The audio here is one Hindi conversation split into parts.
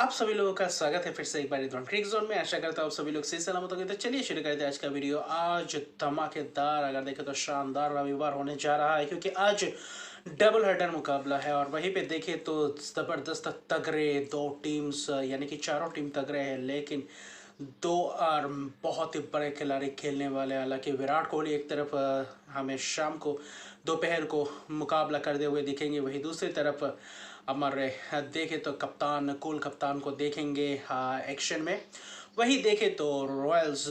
आप सभी लोगों का स्वागत है फिर से एक बार क्रिक जोन में। आशा करता हूँ आप सभी लोग सही सलामत होंगे। तो चलिए शुरू करते हैं आज का वीडियो। आज धमाकेदार, अगर देखें तो शानदार रविवार होने जा रहा है, क्योंकि आज डबल हेडर मुकाबला है। और वहीं पे देखें तो जबरदस्त तगड़े दो टीम्स, यानी कि चारों टीम तगड़े हैं, लेकिन दो और बहुत ही बड़े खिलाड़ी खेलने वाले। हालांकि विराट कोहली एक तरफ हमें शाम को दोपहर को मुकाबला करते हुए दिखेंगे, वहीं दूसरी तरफ हमारे देखें तो कप्तान कूल कप्तान को देखेंगे एक्शन में। वही देखें तो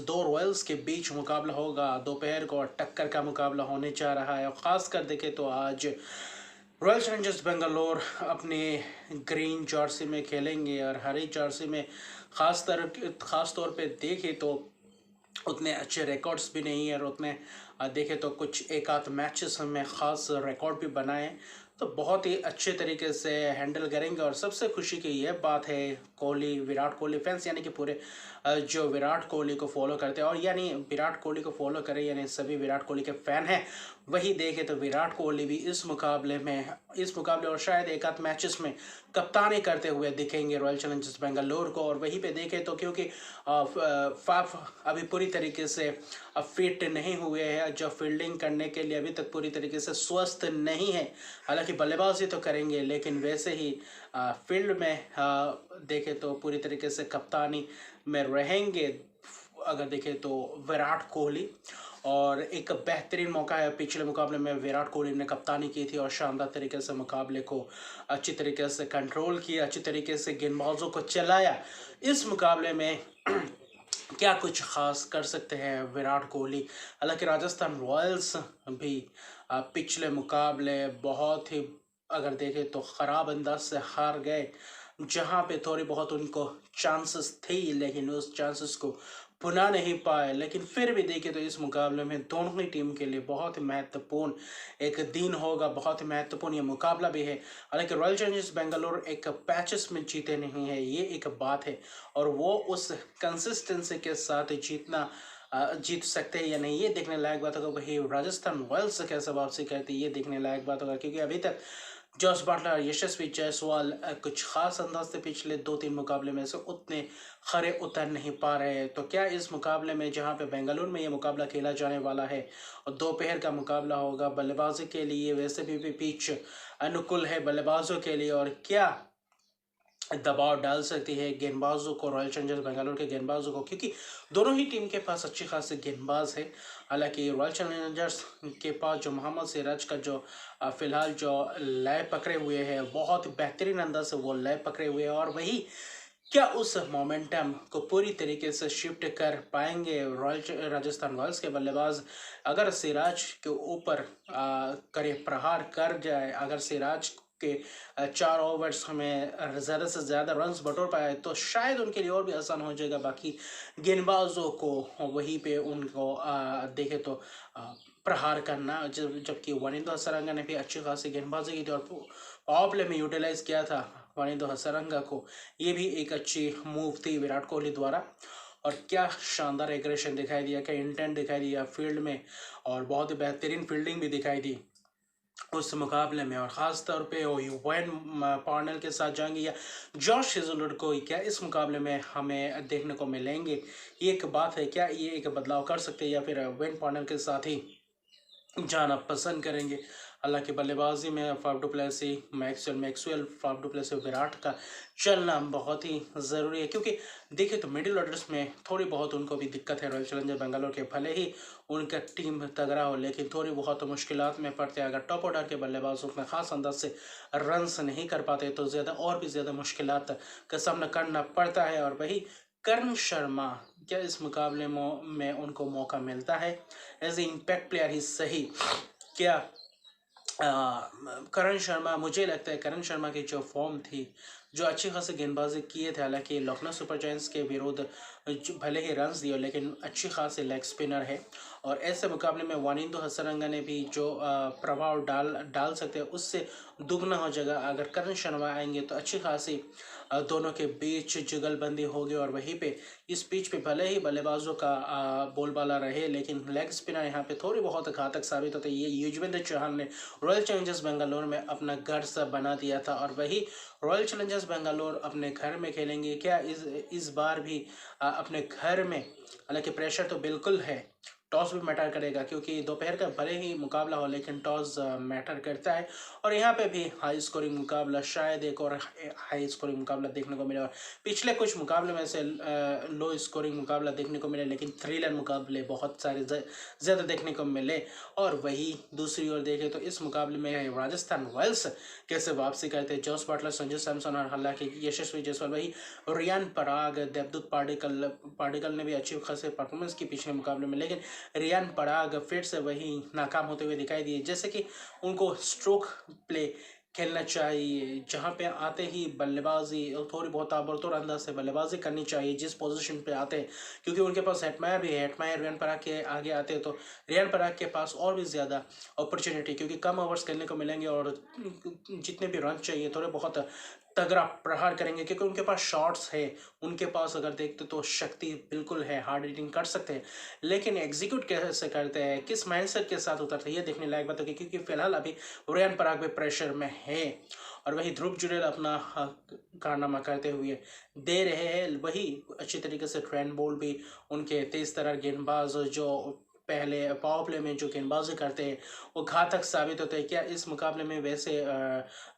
दो रॉयल्स के बीच मुकाबला होगा दोपहर को, और टक्कर का मुकाबला होने जा रहा है। और ख़ासकर देखें तो आज रॉयल चैलेंजर्स बेंगलोर अपने ग्रीन जर्सी में खेलेंगे, और हरी जर्सी में खास तौर पे देखें तो उतने अच्छे रिकॉर्ड्स भी नहीं है, और उतने देखें तो कुछ एक आध मैचेस में ख़ास रिकॉर्ड भी बनाए, तो बहुत ही अच्छे तरीके से हैंडल करेंगे। और सबसे खुशी की यह बात है, कोहली विराट कोहली फैंस यानी कि पूरे जो विराट कोहली को फॉलो करते हैं, और यानी विराट कोहली को फॉलो करें यानी सभी विराट कोहली के फ़ैन हैं, वही देखें तो विराट कोहली भी इस मुकाबले और शायद एक आध मैचेस में कप्तानी करते हुए दिखेंगे रॉयल चैलेंजर्स बेंगलोर को। और वहीं पे देखें तो क्योंकि फाफ अभी पूरी तरीके से फिट नहीं हुए हैं, जो फील्डिंग करने के लिए अभी तक पूरी तरीके से स्वस्थ नहीं है। हालांकि बल्लेबाजी तो करेंगे, लेकिन वैसे ही फील्ड में देखें तो पूरी तरीके से कप्तानी में रहेंगे अगर देखें तो विराट कोहली। और एक बेहतरीन मौका है, पिछले मुकाबले में विराट कोहली ने कप्तानी की थी और शानदार तरीके से मुकाबले को अच्छी तरीके से कंट्रोल किया, अच्छी तरीके से गेंदबाजों को चलाया। इस मुकाबले में क्या कुछ खास कर सकते हैं विराट कोहली। हालांकि राजस्थान रॉयल्स भी पिछले मुकाबले बहुत ही अगर देखें तो ख़राब अंदाज से हार गए, जहां पे थोड़ी बहुत उनको चांसेस थी, लेकिन उस चांसेस को भुना नहीं पाए। लेकिन फिर भी देखें तो इस मुकाबले में दोनों ही टीम के लिए बहुत ही महत्वपूर्ण एक दिन होगा, बहुत ही महत्वपूर्ण ये मुकाबला भी है। हालांकि रॉयल चैलेंजर्स बेंगलोर एक पैचेस में जीते नहीं है, ये एक बात है, और वो उस कंसिस्टेंसी के साथ जीत सकते हैं या नहीं, ये देखने लायक बात होगा। वही राजस्थान रॉयल्स कैसे वापसी करती है, ये देखने लायक बात होगा, क्योंकि अभी तक जॉस बटलर, यशस्वी जायसवाल कुछ खास अंदाज से पिछले 2-3 मुकाबले में से उतने खरे उतर नहीं पा रहे हैं। तो क्या इस मुकाबले में, जहां पे बेंगलुरु में ये मुकाबला खेला जाने वाला है और दोपहर का मुकाबला होगा बल्लेबाजी के लिए, वैसे भी पिच अनुकूल है बल्लेबाजों के लिए, और क्या दबाव डाल सकती है गेंदबाजों को, रॉयल चैलेंजर्स बेंगलोर के गेंदबाजों को, क्योंकि दोनों ही टीम के पास अच्छे खासे गेंदबाज है। हालांकि रॉयल चैलेंजर्स के पास जो मोहम्मद सिराज का जो फिलहाल जो लय पकड़े हुए हैं, बहुत बेहतरीन अंदाज से वो लय पकड़े हुए हैं, और वही क्या उस मोमेंटम को पूरी तरीके से शिफ्ट कर पाएंगे राजस्थान रॉयल्स के बल्लेबाज। अगर सिराज के ऊपर करे प्रहार कर जाए, अगर सिराज के 4 ओवर्स में ज़्यादा से ज़्यादा रन्स बटोर पाए, तो शायद उनके लिए और भी आसान हो जाएगा मुकाबला गेंदबाजों को वहीं पे उनको देखे तो प्रहार करना। जबकि वनिंदो हसरंगा ने भी अच्छी खासी गेंदबाजी की थी और पावर प्ले में यूटिलाइज किया था वनिंदो हसरंगा को। ये भी एक अच्छी मूव थी विराट कोहली द्वारा, और क्या शानदार एग्रेशन दिखाई दिया, क्या इंटेंट दिखाई दिया फील्ड में, और बहुत ही बेहतरीन फील्डिंग भी दिखाई दी उस मुकाबले में। और ख़ास तौर पे वो यूएन पार्नल के साथ जाएंगे या जॉश हेजलवुड को क्या इस मुकाबले में हमें देखने को मिलेंगे, ये एक बात है। क्या ये एक बदलाव कर सकते हैं या फिर वेन पार्नल के साथ ही जाना पसंद करेंगे। हालांकि बल्लेबाजी में Faf du Plessis, Maxwell, Faf du Plessis, Virat का चलना बहुत ही ज़रूरी है, क्योंकि देखिए तो मिडिल ऑर्डर्स में थोड़ी बहुत उनको भी दिक्कत है रॉयल चैलेंजर बेंगलोर के। भले ही उनका टीम तगड़ा हो, लेकिन थोड़ी बहुत मुश्किलात में पड़ते हैं। अगर टॉप ऑर्डर के बल्लेबाज उतना खास अंदाज से रन्स नहीं कर पाते, तो ज़्यादा और भी ज़्यादा मुश्किलात का सामना करना पड़ता है। और वही करण शर्मा, क्या इस मुकाबले में उनको मौका मिलता है एज ए इम्पैक्ट प्लेयर ही सही। क्या करण शर्मा, मुझे लगता है करण शर्मा की जो फॉर्म थी, जो अच्छी खासी गेंदबाजी किए थे, हालांकि लखनऊ सुपर जायंट्स के विरुद्ध भले ही रन्स दिए, लेकिन अच्छी खासी लेग स्पिनर है। और ऐसे मुकाबले में वानिंदो हसरंगा ने भी जो प्रभाव डाल सकते हैं, उससे दुगना हो जाएगा। अगर करण शर्मा आएंगे तो अच्छी खासी दोनों के बीच जुगलबंदी होगी। और वहीं पे इस पिच पे भले ही बल्लेबाजों का बोलबाला रहे, लेकिन लेग स्पिनर यहाँ पे थोड़ी बहुत घातक साबित होते हैं। ये युजवेंद्र चहल ने रॉयल चैलेंजर्स बेंगलोर में अपना घर सा बना दिया था, और वही रॉयल चैलेंजर्स बेंगलोर अपने घर में खेलेंगे क्या इस बार भी अपने घर में? हालांकि प्रेशर तो बिल्कुल है, टॉस भी मैटर करेगा क्योंकि दोपहर का भले ही मुकाबला हो लेकिन टॉस मैटर करता है। और यहाँ पे भी हाई स्कोरिंग मुकाबला, शायद एक और हाई स्कोरिंग मुकाबला देखने को मिले। और पिछले कुछ मुकाबले में से लो स्कोरिंग मुकाबला देखने को मिले, लेकिन थ्रिलर मुकाबले बहुत सारे ज़्यादा देखने को मिले। और वही दूसरी ओर देखें तो इस मुकाबले में राजस्थान रॉयल्स कैसे वापसी करते हैं, जोस बटलर, संजू सैमसन और हालांकि यशस्वी जायसवाल, वही रियान पराग, देवदूत पाडिक्कल ने भी अच्छी खासी परफॉर्मेंस की पिछले मुकाबले में, लेकिन रियान पराग फिर से वही नाकाम होते हुए दिखाई दिए। जैसे कि उनको स्ट्रोक प्ले खेलना चाहिए, जहां पे आते ही बल्लेबाजी थोड़ी बहुत ताबड़तोड़ अंदाज से बल्लेबाजी करनी चाहिए जिस पोजीशन पे आते हैं, क्योंकि उनके पास हेटमायर भी है। हेटमायर रियान पराग के आगे आते हैं तो रियान पराग के पास और भी ज़्यादा अपॉर्चुनिटी, क्योंकि कम ओवर्स खेलने को मिलेंगे और जितने भी रन चाहिए थोड़े बहुत तगड़ा प्रहार करेंगे, क्योंकि उनके पास शॉट्स है, उनके पास अगर देखते तो शक्ति बिल्कुल है, हार्ड हिटिंग कर सकते हैं। लेकिन एग्जीक्यूट कैसे करते हैं, किस माइंडसेट के साथ उतरते हैं, ये देखने लायक बात होगी, क्योंकि फिलहाल अभी रियान पराग भी प्रेशर में है और वही ध्रुव जुरेल अपना कारनामा करते हुए दे रहे हैं। वही अच्छी तरीके से ट्रेंट बोल्ट भी, उनके तेज तर्रार गेंदबाज जो पहले पावर प्ले में जो गेंदबाजी करते हैं वो घातक साबित होते हैं। क्या इस मुकाबले में वैसे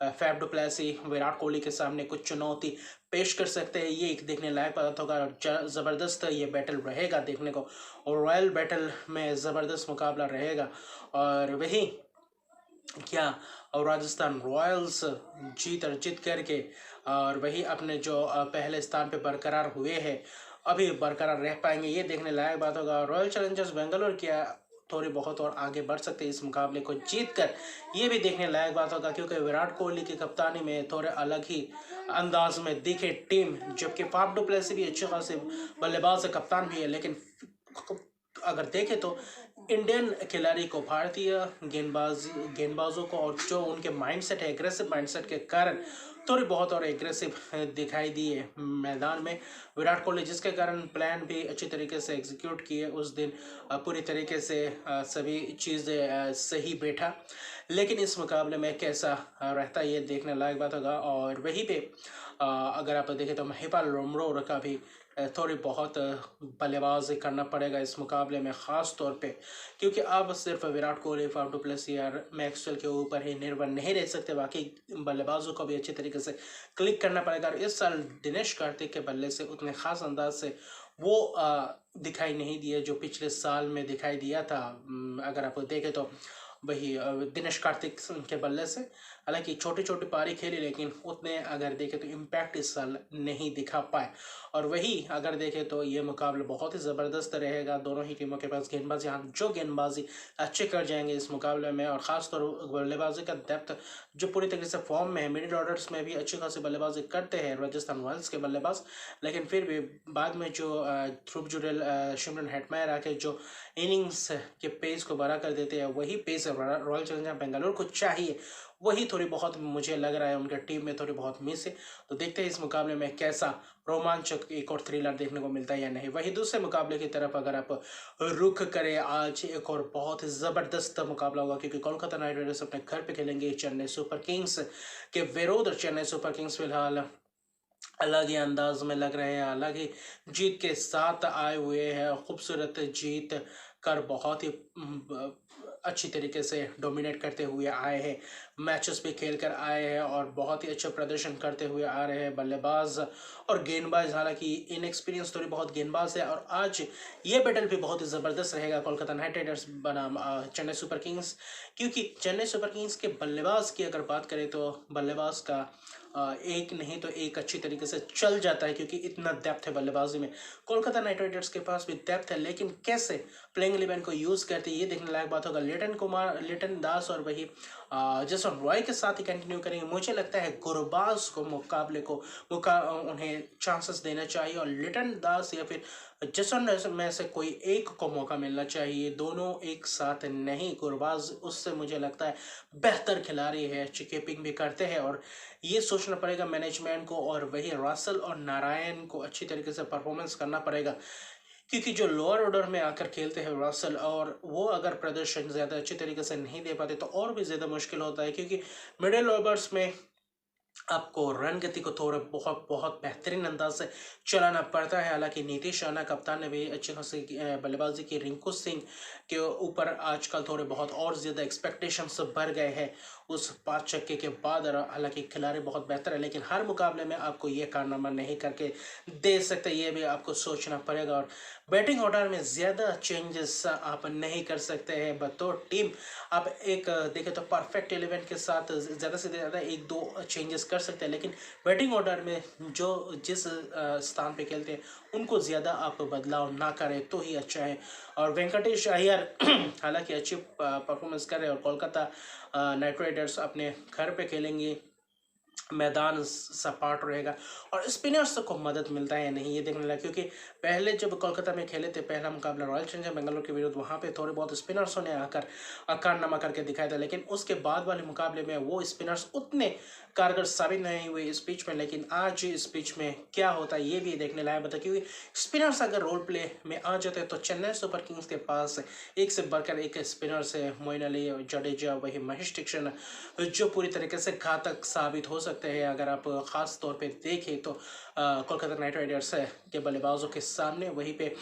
Faf du Plessis Virat Kohli के सामने कुछ चुनौती पेश कर सकते हैं, ये एक देखने लायक बात होगा। ज़बरदस्त ये बैटल रहेगा देखने को, और रॉयल बैटल में ज़बरदस्त मुकाबला रहेगा। और वही क्या, और राजस्थान रॉयल्स जीत अर्जित करके और वही अपने जो पहले स्थान पे बरकरार हुए हैं अभी बरकरार रह पाएंगे, ये देखने लायक बात होगा। रॉयल चैलेंजर्स बेंगलोर क्या थोड़ी बहुत और आगे बढ़ सकते हैं इस मुकाबले को जीत कर, ये भी देखने लायक बात होगा, क्योंकि विराट कोहली की कप्तानी में थोड़े अलग ही अंदाज में दिखे टीम, जबकि फाफ डु प्लेसी भी अच्छे खासे बल्लेबाज कप्तान भी है। लेकिन अगर देखें तो इंडियन खिलाड़ी को, भारतीय गेंदबाजों को, और जो उनके माइंडसेट है एग्रेसिव माइंडसेट के कारण थोड़ी बहुत और एग्रेसिव दिखाई दिए मैदान में विराट कोहली, जिसके कारण प्लान भी अच्छी तरीके से एग्जीक्यूट किए उस दिन, पूरी तरीके से सभी चीज़ें सही बैठा। लेकिन इस मुकाबले में कैसा रहता है ये देखने लायक बात होगा। और वहीं पे अगर आप देखें तो महिपाल लुमरोर का भी थोड़ी बहुत बल्लेबाजी करना पड़ेगा इस मुकाबले में, ख़ास तौर पे क्योंकि अब सिर्फ Virat Kohli, Faf du Plessis और मैक्सवेल के ऊपर ही निर्भर नहीं रह सकते, बाकी बल्लेबाजों को भी अच्छे तरीके से क्लिक करना पड़ेगा। और इस साल दिनेश कार्तिक के बल्ले से उतने ख़ास अंदाज से वो दिखाई नहीं दिया जो पिछले साल में दिखाई दिया था। अगर आप देखें तो वही दिनेश कार्तिक के बल्ले से हालांकि छोटी छोटी पारी खेली, लेकिन उतने अगर देखें तो इम्पैक्ट इस साल नहीं दिखा पाए। और वही अगर देखें तो ये मुकाबला बहुत ही ज़बरदस्त रहेगा, दोनों ही टीमों के पास गेंदबाजी, यहाँ जो गेंदबाजी अच्छे कर जाएंगे इस मुकाबले में, और ख़ासतौर बल्लेबाजी का डेप्थ जो पूरी तरीके से फॉर्म में है, मिडिल ऑर्डर्स में भी अच्छी खासी बल्लेबाजी करते हैं राजस्थान रॉयल्स के बल्लेबाज। लेकिन फिर भी बाद में जो ध्रुव जुरेल, शिमरन हेटमायर आके जो इनिंग्स के पेस को बड़ा कर देते हैं, वही पेस रॉयल चैलेंजर्स बेंगलोर को चाहिए, वही थोड़ी बहुत मुझे लग रहा है उनके टीम में थोड़ी बहुत मिस है। तो देखते हैं इस मुकाबले में कैसा रोमांचक एक और थ्रिलर देखने को मिलता है या नहीं। वही दूसरे मुकाबले की तरफ अगर आप रुख करें, आज एक और बहुत ही ज़बरदस्त मुकाबला होगा, क्योंकि कोलकाता नाइट राइडर्स अपने घर पे खेलेंगे चेन्नई सुपर किंग्स के विरुद्ध। चेन्नई सुपर किंग्स फिलहाल अलग ही अंदाज में लग रहे हैं, अलग ही जीत के साथ आए हुए हैं, खूबसूरत जीत कर बहुत ही अच्छी तरीके से डोमिनेट करते हुए आए हैं, मैचेस भी खेल कर आए हैं और बहुत ही अच्छा प्रदर्शन करते हुए आ रहे हैं बल्लेबाज और गेंदबाज। हालांकि इनएक्सपीरियंस थोड़ी बहुत गेंदबाज है, और आज ये बैटल भी बहुत ही ज़बरदस्त रहेगा कोलकाता नाइट राइडर्स बनाम चेन्नई सुपर किंग्स, क्योंकि चेन्नई सुपर किंग्स के बल्लेबाज की अगर बात करें तो बल्लेबाज का एक नहीं तो एक अच्छी तरीके से चल जाता है, क्योंकि इतना डेप्थ है बल्लेबाजी में। कोलकाता नाइट राइडर्स के पास भी डेप्थ है, लेकिन कैसे प्लेइंग 11 को यूज़ करते हैं ये देखने लायक बात होगा। लिटन दास और वही जसवंत रॉय के साथ ही कंटिन्यू करेंगे। मुझे लगता है गुरबाज को मुकाबले को उन्हें चांसेस देना चाहिए, और लिटन दास या फिर जसवंत में से कोई एक को मौका मिलना चाहिए, दोनों एक साथ नहीं। गुरबाज उससे मुझे लगता है बेहतर खिलाड़ी है, अच्छी कीपिंग भी करते हैं, और ये सोचना पड़ेगा मैनेजमेंट को, और वही रसल और नारायण को अच्छी तरीके से परफॉर्मेंस करना पड़ेगा, क्योंकि जो लोअर ऑर्डर में आकर खेलते हैं रसल, और वो अगर प्रदर्शन ज़्यादा अच्छी तरीके से नहीं दे पाते तो और भी ज़्यादा मुश्किल होता है, क्योंकि मिडिल ओवर्स में आपको रन गति को थोड़ा बहुत बहुत बेहतरीन अंदाज से चलाना पड़ता है। हालांकि नीतीश राणा कप्तान ने भी अच्छी खासी बल्लेबाजी की। रिंकू सिंह के ऊपर आजकल थोड़े बहुत और ज़्यादा एक्सपेक्टेशंस बढ़ गए हैं उस 5 छक्के के बाद। हालांकि खिलाड़ी बहुत बेहतर है, लेकिन हर मुकाबले में आपको ये कारनामा नहीं करके दे सकते, ये भी आपको सोचना पड़ेगा। और बैटिंग ऑर्डर में ज़्यादा चेंजेस आप नहीं कर सकते हैं बतौर टीम। आप एक देखें तो परफेक्ट 11 के साथ ज़्यादा से ज़्यादा एक दो चेंजेस कर सकते हैं, लेकिन बैटिंग ऑर्डर में जो जिस स्थान पे खेलते हैं उनको ज़्यादा आप बदलाव ना करें तो ही अच्छा है। और वेंकटेश अय्यर हालांकि अच्छी परफॉर्मेंस कर रहे हैं और कोलकाता नाइट राइडर्स अपने घर पे खेलेंगे, मैदान सपाट रहेगा और स्पिनर्स को मदद मिलता है या नहीं ये देखने लगा। क्योंकि पहले जब कोलकाता में खेले थे पहला मुकाबला रॉयल चैलेंजर्स बेंगलोर के विरुद्ध, वहाँ पे थोड़े बहुत स्पिनर्सों ने आकर कारनामा करके दिखाया था, लेकिन उसके बाद वाले मुकाबले में वो स्पिनर्स उतने कारगर साबित नहीं हुए इस पिच में। लेकिन आज इस पिच में क्या होता है ये भी देखने लायक बता, क्योंकि स्पिनर्स अगर रोल प्ले में आ जाते हैं तो चेन्नई सुपर किंग्स के पास एक से बढ़कर एक स्पिनर से मोइन अली, जडेजा, वही महेश दीक्षित जो पूरी तरीके से घातक साबित हो सकते हैं। अगर आप खास तौर पे देखें तो कोलकाता नाइट राइडर्स के बल्लेबाजों के सामने वहीं पे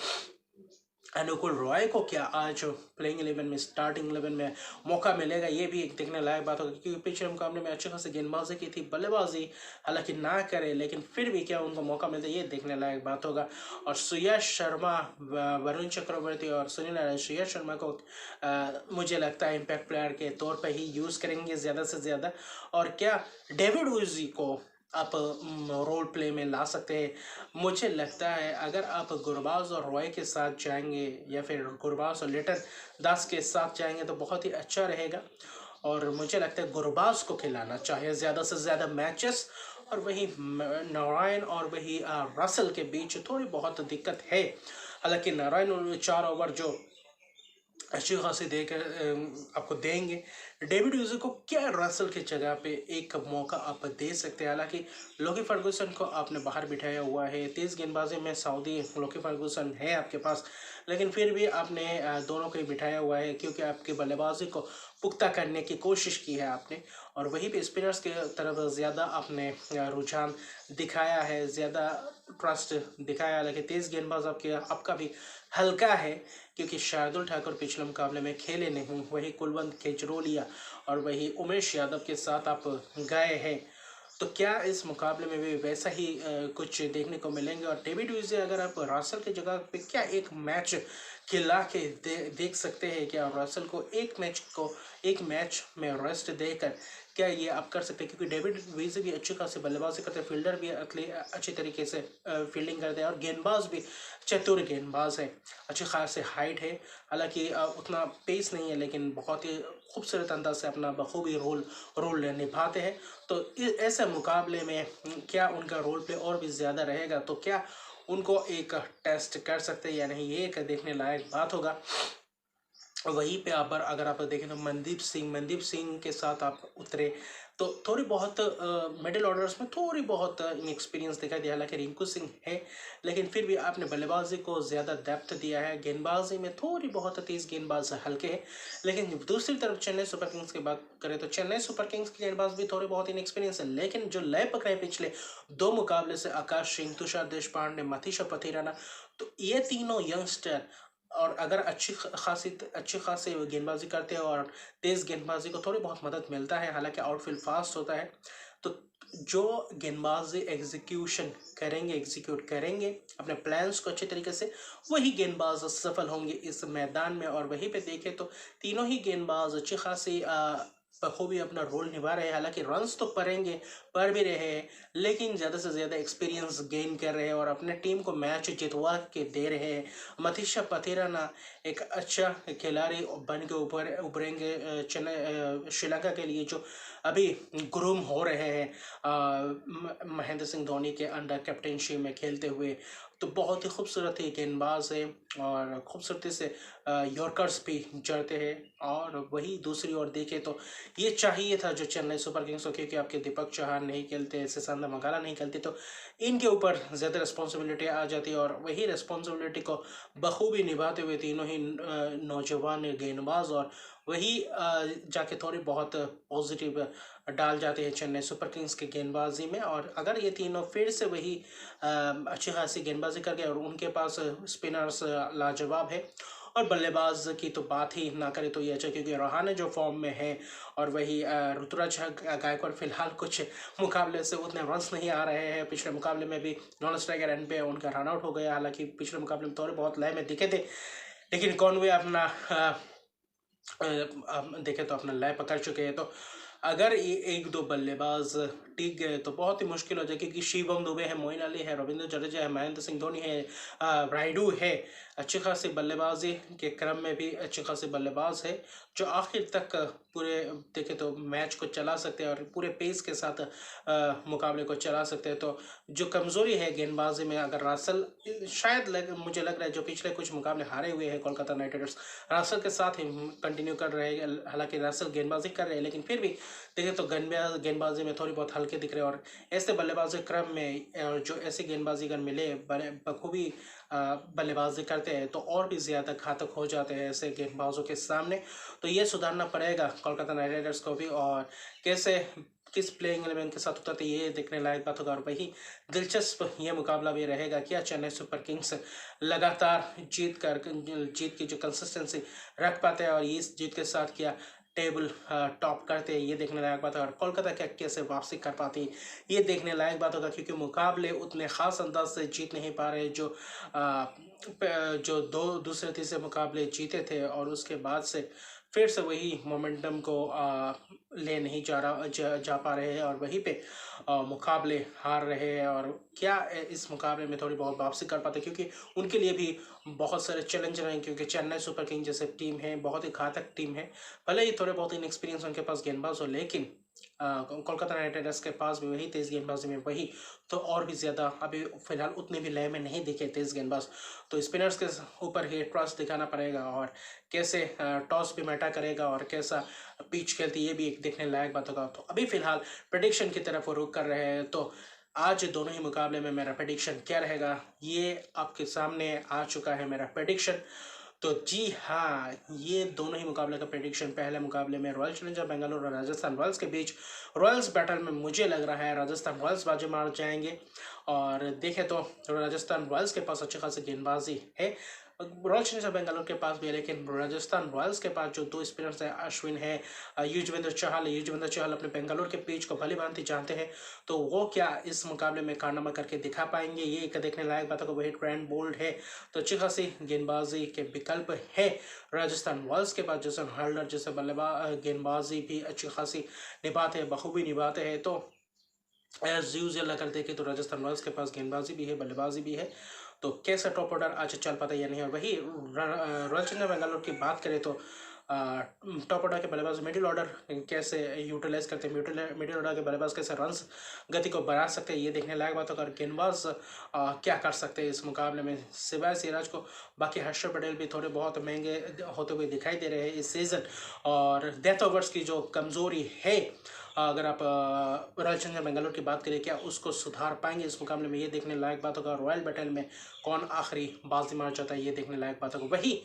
अनुकुल रॉय को क्या आज प्लेइंग 11 में, स्टार्टिंग 11 में मौका मिलेगा, ये भी एक देखने लायक बात होगी। क्योंकि पिछले मुकाबले में अच्छी खासी गेंदबाजी की थी, बल्लेबाजी हालांकि ना करे, लेकिन फिर भी क्या उनको मौका मिलता है ये देखने लायक बात होगा। और सुयश शर्मा, वरुण चक्रवर्ती और सुनील नारायण सुयश शर्मा को मुझे लगता है इम्पैक्ट प्लेयर के तौर पर ही यूज़ करेंगे ज़्यादा से ज़्यादा। और क्या डेविड विजी को आप रोल प्ले में ला सकते हैं। मुझे लगता है अगर आप गुरबाज और रॉय के साथ जाएंगे या फिर गुरबाज और लिटन दास के साथ जाएंगे तो बहुत ही अच्छा रहेगा। और मुझे लगता है गुरबाज को खिलाना चाहिए ज़्यादा से ज़्यादा मैचेस। और वही नारायण और वही रसल के बीच थोड़ी बहुत दिक्कत है। हालांकि नारायण 4 ओवर जो अच्छी खासी देकर आपको देंगे। डेविड विजी को क्या रसल की जगह पे एक मौका आप दे सकते हैं। हालांकि लोकी फर्गूसन को आपने बाहर बिठाया हुआ है, तेज़ गेंदबाजी में सऊदी लोकी फर्गूसन है आपके पास, लेकिन फिर भी आपने दोनों को ही बिठाया हुआ है क्योंकि आपकी बल्लेबाजी को पुख्ता करने की कोशिश की है आपने। और वहीं पे स्पिनर्स की तरफ ज़्यादा आपने रुझान दिखाया है, ज़्यादा ट्रस्ट दिखाया। हालांकि तेज़ गेंदबाज आपका भी हल्का है क्योंकि शार्दुल ठाकुर पिछले मुकाबले में खेले नहीं, वही कुलवंत केजरोलिया और वही उमेश यादव के साथ आप गए हैं। तो क्या इस मुकाबले में भी वैसा ही कुछ देखने को मिलेंगे। और डेविड विजी अगर आप रासल की जगह पे क्या एक मैच खिला के देख सकते हैं, क्या रासल को एक मैच में रेस्ट देकर क्या ये आप कर सकते हैं। क्योंकि डेविड विजी भी अच्छी खासी बल्लेबाजी करते हैं, फील्डर भी अच्छी तरीके से फील्डिंग करते हैं और गेंदबाज भी चतुर गेंदबाज है, अच्छी खासी हाइट है। हालांकि उतना पेस नहीं है, लेकिन बहुत ही खूबसूरत अंदाज से अपना बखूबी रोल निभाते हैं। तो ऐसे मुकाबले में क्या उनका रोल प्ले और भी ज़्यादा रहेगा, तो क्या उनको एक टेस्ट कर सकते हैं या नहीं, ये एक देखने लायक बात होगा। वहीं पे अगर आप देखें तो मनदीप सिंह के साथ आप उतरे तो थोड़ी बहुत मिडिल ऑर्डर्स में थोड़ी बहुत इनएक्सपीरियंस दिखाई दिया। हालांकि रिंकू सिंह है, लेकिन फिर भी आपने बल्लेबाजी को ज़्यादा डेप्थ दिया है, गेंदबाजी में थोड़ी बहुत तेज़ गेंदबाज हल्के हैं। लेकिन दूसरी तरफ चेन्नई सुपर किंग्स की बात करें तो चेन्नई सुपर किंग्स के गेंदबाज भी थोड़े बहुत इनएक्सपीरियंस है, लेकिन जो लय पकड़े पिछले 2 मुकाबले से आकाश सिंह, तुषार देशपांडे, मनीषा पथिराना, तो ये तीनों यंगस्टर और अगर अच्छी खासी गेंदबाजी करते हैं और तेज़ गेंदबाजी को थोड़ी बहुत मदद मिलता है, हालांकि आउटफील्ड फास्ट होता है, तो जो गेंदबाजी एग्जीक्यूट करेंगे अपने प्लान्स को अच्छे तरीके से, वही गेंदबाज सफल होंगे इस मैदान में। और वहीं पे देखें तो तीनों ही गेंदबाज अच्छी खासी बखूबी अपना रोल निभा रहे हैं। हालांकि रन्स तो पड़ भी रहे हैं, लेकिन ज़्यादा से ज़्यादा एक्सपीरियंस गेन कर रहे हैं और अपने टीम को मैच जितवा के दे रहे हैं। मनीषा पथिराना एक अच्छा खिलाड़ी बन के उभरेंगे श्रीलंका के लिए, जो अभी ग्रूम हो रहे हैं महेंद्र सिंह धोनी के अंडर कैप्टनशिप में खेलते हुए। तो बहुत ही खूबसूरत ही गेंदबाज है और खूबसूरती से यॉर्कर्स भी जड़ते हैं। और वही दूसरी ओर देखें तो ये चाहिए था जो चेन्नई सुपर किंग्स को, क्योंकि आपके दीपक चौहान नहीं खेलते, शशांक मंगाला नहीं खेलते, तो इनके ऊपर ज़्यादा रिस्पॉन्सिबिलिटी आ जाती है। और वही रिस्पॉन्सिबिलिटी को बखूबी निभाते हुए तीनों ही नौजवान गेंदबाज और वही जाके थोड़ी बहुत पॉजिटिव डाल जाते हैं चेन्नई सुपर किंग्स के गेंदबाजी में। और अगर ये तीनों फिर से वही अच्छी खासी गेंदबाजी कर गए और उनके पास स्पिनर्स लाजवाब है और बल्लेबाज की तो बात ही ना करें तो ये अच्छा, क्योंकि रहाणे जो फॉर्म में है और वही ऋतुराज गायकवाड़ फिलहाल कुछ मुकाबले से उतने रन्स नहीं आ रहे हैं। पिछले मुकाबले में भी नॉन स्ट्राइकर रन पे उनका रन आउट हो गया, हालांकि पिछले मुकाबले में थोड़े बहुत लय में दिखे थे, लेकिन कॉनवे अपना देखे तो अपना लय पकड़ चुके हैं। तो अगर ये एक दो बल्लेबाज टिक गए तो बहुत ही मुश्किल हो जाए, क्योंकि शिवम दुबे है, मोइन अली है, रविंद्र जडेजा है, महेंद्र सिंह धोनी है, रायडू है, अच्छी खासी बल्लेबाजी के क्रम में भी अच्छी खासी बल्लेबाज है जो आखिर तक पूरे देखे तो मैच को चला सकते हैं और पूरे पेस के साथ मुकाबले को चला सकते हैं। तो जो कमज़ोरी है गेंदबाजी में, अगर रासल शायद मुझे लग रहा है जो पिछले कुछ मुकाबले हारे हुए हैं कोलकाता नाइट राइडर्स, रासल के साथ ही कंटिन्यू कर रहे हैं। हालांकि रासल गेंदबाजी कर रहे हैं लेकिन फिर भी देखें तो गेंदबाजी में थोड़ी बहुत हल्के दिख रहे हैं। और ऐसे बल्लेबाजी क्रम में जो ऐसी गेंदबाजी अगर मिले बखूबी बल्लेबाजी करते हैं तो और भी ज़्यादा घातक हो जाते हैं ऐसे गेंदबाजों के सामने। तो ये सुधारना पड़ेगा कोलकाता नाइट राइडर्स को भी, और कैसे किस प्लेइंग एलेवन के साथ उतरते ये देखने लायक बात होगा। और वही दिलचस्प ये मुकाबला भी रहेगा, क्या चेन्नई सुपर किंग्स लगातार जीत की जो कंसिस्टेंसी रख पाते हैं और इस जीत के साथ क्या टेबल टॉप करते हैं, ये देखने लायक बात है। और कोलकाता क्या कैसे वापसी कर पाती है ये देखने लायक बात होगा, क्योंकि मुकाबले उतने ख़ास अंदाज से जीत नहीं पा रहे जो दूसरे तीसरे मुकाबले जीते थे और उसके बाद से फिर से वही मोमेंटम को ले नहीं जा पा रहे हैं और वहीं पे मुकाबले हार रहे हैं। और क्या इस मुकाबले में थोड़ी बहुत वापसी कर पाते, क्योंकि उनके लिए भी बहुत सारे चैलेंज रहे, क्योंकि चेन्नई सुपर किंग जैसे टीम है बहुत ही घातक टीम है। भले ही थोड़े बहुत इनएक्सपीरियंस उनके पास गेंदबाज हो, लेकिन कोलकाता नाइट राइडर्स के पास भी वही तेज़ गेंदबाजी में वही तो और भी ज़्यादा अभी फिलहाल उतने भी लय में नहीं दिखे तेज़ गेंदबाज। तो स्पिनर्स के ऊपर ही ट्रस्ट दिखाना पड़ेगा और कैसे टॉस भी मैटर करेगा और कैसा पिच खेलती ये भी एक देखने लायक बात होगा। तो अभी फिलहाल प्रेडिक्शन की तरफ वो रुख कर रहे हैं। तो आज दोनों ही मुकाबले में मेरा प्रेडिक्शन क्या रहेगा ये आपके सामने आ चुका है मेरा प्रेडिक्शन। तो जी हाँ, ये दोनों ही मुकाबले का प्रेडिक्शन। पहले मुकाबले में रॉयल चैलेंजर बेंगलुरु और राजस्थान रॉयल्स के बीच रॉयल्स बैटल में मुझे लग रहा है राजस्थान रॉयल्स बाजी मार जाएंगे। और देखें तो राजस्थान रॉयल्स के पास अच्छी खासी गेंदबाजी है, रॉयल चैलेंजर बेंगलुरु के पास भी है, लेकिन राजस्थान रॉयल्स के पास जो दो स्पिनर्स हैं अश्विन है, युजवेंद्र चहल अपने बेंगलुरु के पिच को भली भांति जानते हैं। तो वो क्या इस मुकाबले में कारनामा करके दिखा पाएंगे ये एक देखने लायक बात है। वही ट्रेंट बोल्ट है, तो अच्छी खासी गेंदबाजी के विकल्प है राजस्थान रॉयल्स के पास। जैसे हॉल्डर जैसे बल्लेबाज गेंदबाजी भी अच्छी खासी निभाते हैं, बखूबी निभाते हैं। तो एज यूजल अगर देखें तो राजस्थान रॉयल्स के पास गेंदबाजी भी है बल्लेबाजी भी है। तो कैसा टॉप ऑर्डर आज चल पाता है या नहीं। और वही रॉयल चैलेंजर बेंगलुरु की बात करें तो टॉप ऑर्डर के बल्लेबाज मिडिल ऑर्डर कैसे यूटिलाइज करते हैं, मिडिल ऑर्डर के बल्लेबाज कैसे रन्स गति को बढ़ा सकते हैं ये देखने लायक बात होगा। और गेंदबाज क्या कर सकते हैं इस मुकाबले में सिवाय सिराज को। बाकी हर्षद पटेल भी थोड़े बहुत महंगे होते हुए दिखाई दे रहे हैं इस सीज़न। और डेथ ओवर्स की जो कमज़ोरी है, अगर आप रॉयल चैलेंजर बेंगलुरु की बात करें क्या उसको सुधार पाएंगे इस मुकाबले में ये देखने लायक बात होगा। रॉयल बैटल में कौन आखिरी बाजी मार जाता है ये देखने लायक बात होगा। वही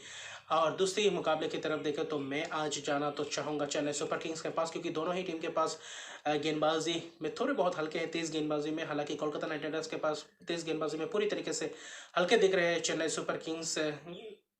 और दूसरी मुकाबले की तरफ देखें तो मैं आज जाना तो चाहूँगा चेन्नई सुपर किंग्स के पास, क्योंकि दोनों ही टीम के पास गेंदबाजी में थोड़े बहुत हल्के हैं तेज़ गेंदबाजी में। हालांकि कोलकाता नाइट राइडर्स के पास तेज़ गेंदबाजी में पूरी तरीके से हल्के दिख रहे हैं चेन्नई सुपर किंग्स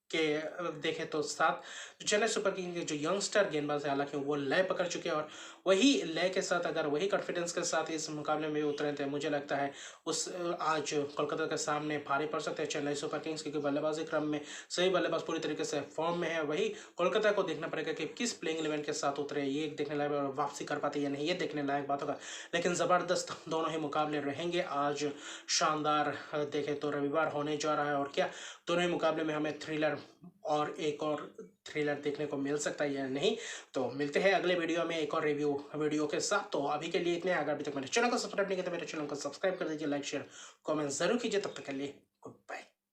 के देखें तो साथ चेन्नई सुपर किंग्स के जो यंगस्टर गेंदबाज है हालांकि वो लय पकड़ चुके हैं और वही लय के साथ अगर वही कॉन्फिडेंस के साथ इस मुकाबले में उतरे थे मुझे लगता है उस आज कोलकाता के सामने भारी पड़ सकते हैं चेन्नई सुपर किंग्स, क्योंकि बल्लेबाजी क्रम में सही बल्लेबाज पूरी तरीके से फॉर्म में है। वही कोलकाता को देखना पड़ेगा कि किस प्लेइंग इलेवन के साथ उतरे, ये देखने लायक, वापसी कर पाते या नहीं ये देखने लायक बात होगा। लेकिन ज़बरदस्त दोनों ही मुकाबले रहेंगे आज, शानदार देखें तो रविवार होने जा रहा है। और क्या दोनों ही मुकाबले में हमें थ्रिलर और एक और थ्रिलर देखने को मिल सकता है या नहीं। तो मिलते हैं अगले वीडियो में एक और रिव्यू वीडियो के साथ। तो अभी के लिए इतने, अगर अभी तक मेरे चैनल को सब्सक्राइब नहीं किया तो मेरे चैनल को सब्सक्राइब कर दीजिए, लाइक शेयर कमेंट जरूर कीजिए। तब तक के लिए गुड बाय।